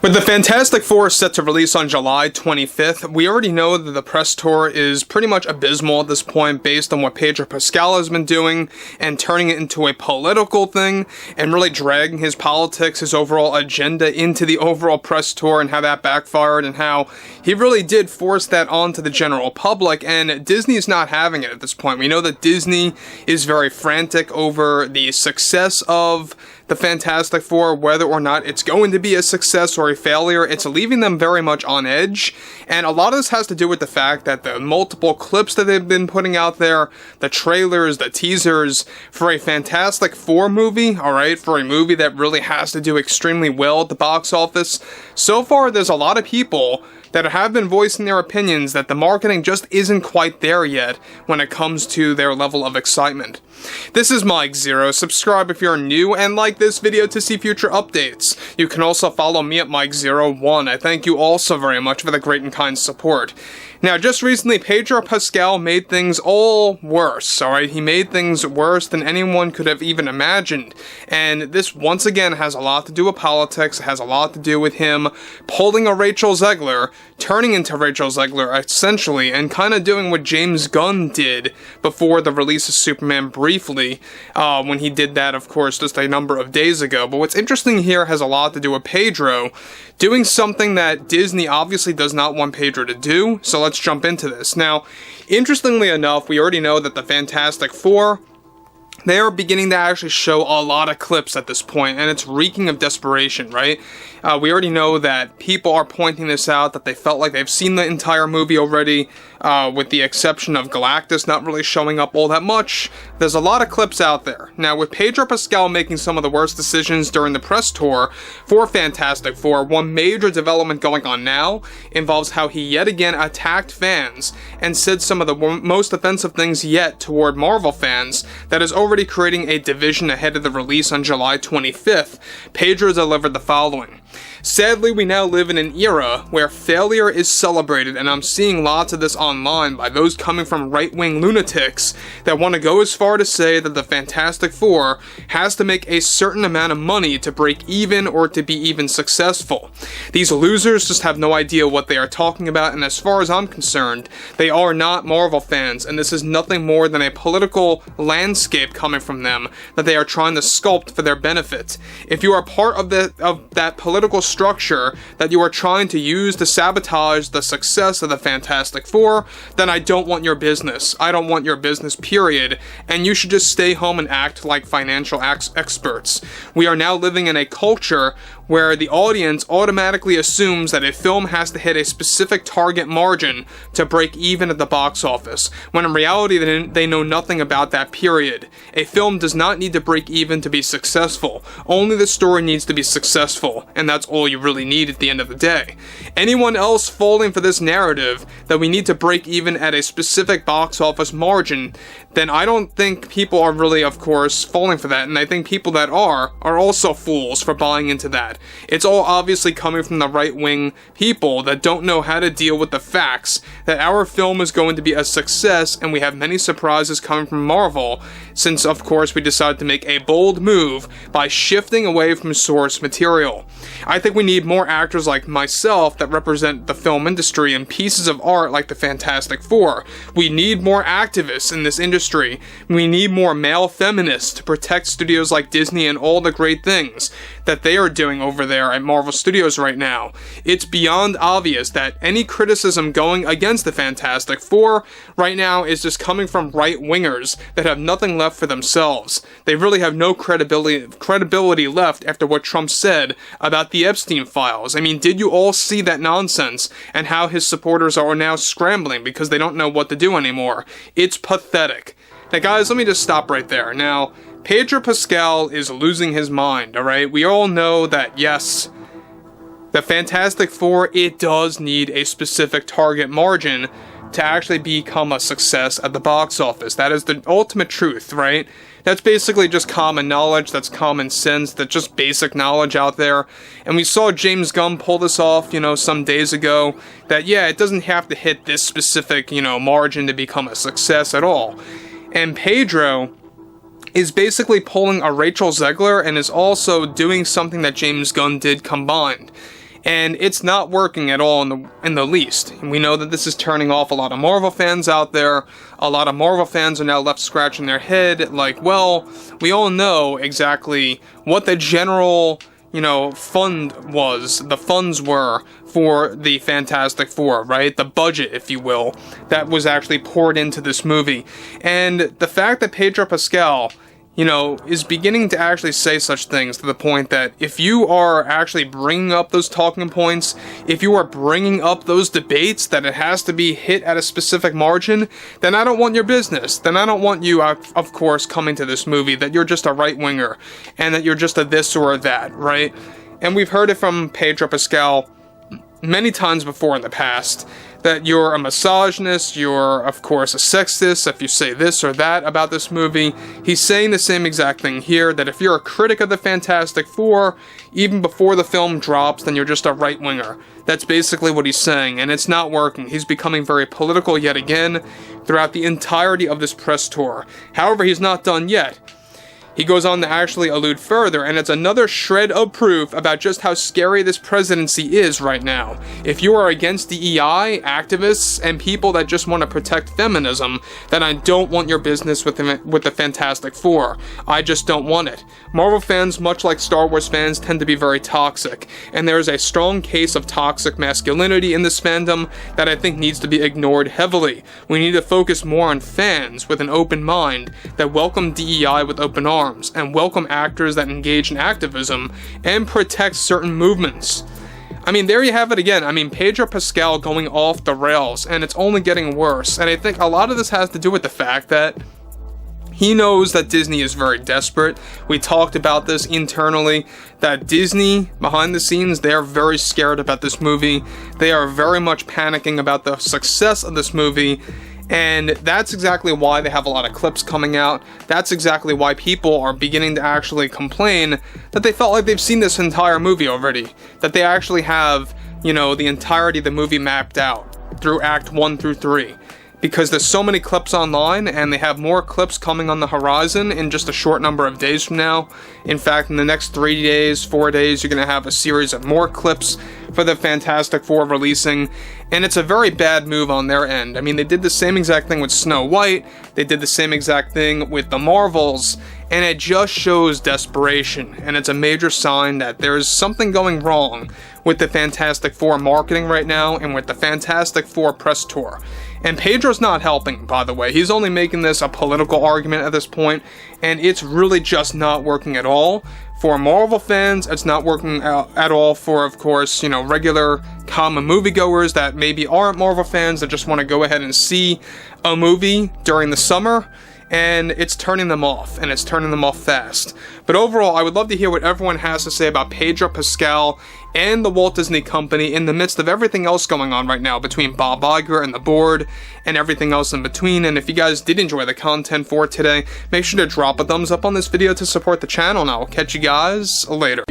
With the Fantastic Four set to release on July 25th, we already know that the press tour is pretty much abysmal at this point based on what Pedro Pascal has been doing and turning it into a political thing and really dragging his politics, his overall agenda into the overall press tour and how that backfired and how he really did force that onto the general public, and Disney's not having it at this point. We know that Disney is very frantic over the success of the Fantastic Four, whether or not it's going to be a success or a failure. It's leaving them very much on edge, and a lot of this has to do with the fact that the multiple clips that they've been putting out there, the trailers, the teasers, for a Fantastic Four movie, alright, for a movie that really has to do extremely well at the box office, so far there's a lot of people that have been voicing their opinions that the marketing just isn't quite there yet when it comes to their level of excitement. This is Mike Zero. Subscribe if you're new and like this video to see future updates. You can also follow me at Mike01. I thank you all so very much for the great and kind support. Now, just recently, Pedro Pascal made things all worse, alright? He made things worse than anyone could have even imagined. And this, once again, has a lot to do with politics. It has a lot to do with him pulling a Rachel Zegler, turning into Rachel Zegler, essentially, and kind of doing what James Gunn did before the release of Superman briefly, when he did that, of course, just a number of days ago. But what's interesting here has a lot to do with Pedro doing something that Disney obviously does not want Pedro to do, so let's jump into this. Now, interestingly enough, we already know that the Fantastic Four, they are beginning to actually show a lot of clips at this point, and it's reeking of desperation, right? We already know that people are pointing this out, that they felt like they've seen the entire movie already, with the exception of Galactus not really showing up all that much. There's a lot of clips out there. Now, with Pedro Pascal making some of the worst decisions during the press tour for Fantastic Four, one major development going on now involves how he yet again attacked fans and said some of the most offensive things yet toward Marvel fans that is already creating a division ahead of the release on July 25th. Pedro delivered the following. Sadly, we now live in an era where failure is celebrated, and I'm seeing lots of this online by those coming from right-wing lunatics that want to go as far to say that the Fantastic Four has to make a certain amount of money to break even or to be even successful. These losers just have no idea what they are talking about, and as far as I'm concerned, they are not Marvel fans, and this is nothing more than a political landscape coming from them that they are trying to sculpt for their benefit. If you are part of that political structure that you are trying to use to sabotage the success of the Fantastic Four, then I don't want your business. I don't want your business, period, and you should just stay home and act like financial experts. We are now living in a culture where the audience automatically assumes that a film has to hit a specific target margin to break even at the box office, when in reality they know nothing about that, period. A film does not need to break even to be successful. Only the story needs to be successful, and that's all you really need at the end of the day. Anyone else falling for this narrative that we need to break even at a specific box office margin, then I don't think people are really, of course, falling for that, and I think people that are also fools for buying into that. It's all obviously coming from the right-wing people that don't know how to deal with the facts that our film is going to be a success, and we have many surprises coming from Marvel, since, of course, we decided to make a bold move by shifting away from source material. I think we need more actors like myself that represent the film industry and pieces of art like the Fantastic Four. We need more activists in this industry. We need more male feminists to protect studios like Disney and all the great things that they are doing over there at Marvel Studios right now. It's beyond obvious that any criticism going against the Fantastic Four right now is just coming from right-wingers that have nothing left for themselves. They really have no credibility left after what Trump said about the Epstein files. I mean, did you all see that nonsense and how his supporters are now scrambling because they don't know what to do anymore? It's pathetic. Now guys, let me just stop right there. Now, Pedro Pascal is losing his mind, alright? We all know that, yes, the Fantastic Four, it does need a specific target margin to actually become a success at the box office. That is the ultimate truth, right? That's basically just common knowledge, that's common sense, that's just basic knowledge out there. And we saw James Gunn pull this off, some days ago, that yeah, it doesn't have to hit this specific, margin to become a success at all. And Pedro is basically pulling a Rachel Zegler and is also doing something that James Gunn did combined. and it's not working at all in the least. And we know that this is turning off a lot of Marvel fans out there. A lot of Marvel fans are now left scratching their head, like, well, we all know exactly what the general, the funds were for the Fantastic Four, right? The budget, if you will, that was actually poured into this movie. And the fact that Pedro Pascal, is beginning to actually say such things, to the point that if you are actually bringing up those talking points, if you are bringing up those debates that it has to be hit at a specific margin, then I don't want your business. Then I don't want you, of course, coming to this movie, that you're just a right-winger, and that you're just a this or a that, right? And we've heard it from Pedro Pascal many times before in the past, that you're a misogynist, you're, of course, a sexist if you say this or that about this movie. He's saying the same exact thing here, that if you're a critic of the Fantastic Four, even before the film drops, then you're just a right-winger. That's basically what he's saying, and it's not working. He's becoming very political yet again throughout the entirety of this press tour. However, he's not done yet. He goes on to actually allude further, and it's another shred of proof about just how scary this presidency is right now. If you are against DEI, activists, and people that just want to protect feminism, then I don't want your business with the Fantastic Four. I just don't want it. Marvel fans, much like Star Wars fans, tend to be very toxic, and there is a strong case of toxic masculinity in this fandom that I think needs to be ignored heavily. We need to focus more on fans with an open mind that welcome DEI with open arms, and welcome actors that engage in activism and protect certain movements. I mean, there you have it again. I mean, Pedro Pascal going off the rails, and it's only getting worse. And I think a lot of this has to do with the fact that he knows that Disney is very desperate. We talked about this internally, that Disney, behind the scenes, they are very scared about this movie. They are very much panicking about the success of this movie. And that's exactly why they have a lot of clips coming out. That's exactly why people are beginning to actually complain that they felt like they've seen this entire movie already. That they actually have, the entirety of the movie mapped out through Act 1 through 3. Because there's so many clips online, and they have more clips coming on the horizon in just a short number of days from now. In fact, in the next 3 days, 4 days, you're going to have a series of more clips for the Fantastic Four releasing, and it's a very bad move on their end. I mean, they did the same exact thing with Snow White, they did the same exact thing with the Marvels, and it just shows desperation, and it's a major sign that there's something going wrong with the Fantastic Four marketing right now, and with the Fantastic Four press tour. And Pedro's not helping, by the way. He's only making this a political argument at this point, and it's really just not working at all. For Marvel fans, it's not working at all for, of course, regular common moviegoers that maybe aren't Marvel fans that just want to go ahead and see a movie during the summer. And it's turning them off, and it's turning them off fast. But overall, I would love to hear what everyone has to say about Pedro Pascal and the Walt Disney Company in the midst of everything else going on right now between Bob Iger and the board and everything else in between. And if you guys did enjoy the content for today, make sure to drop a thumbs up on this video to support the channel, and I will catch you guys later.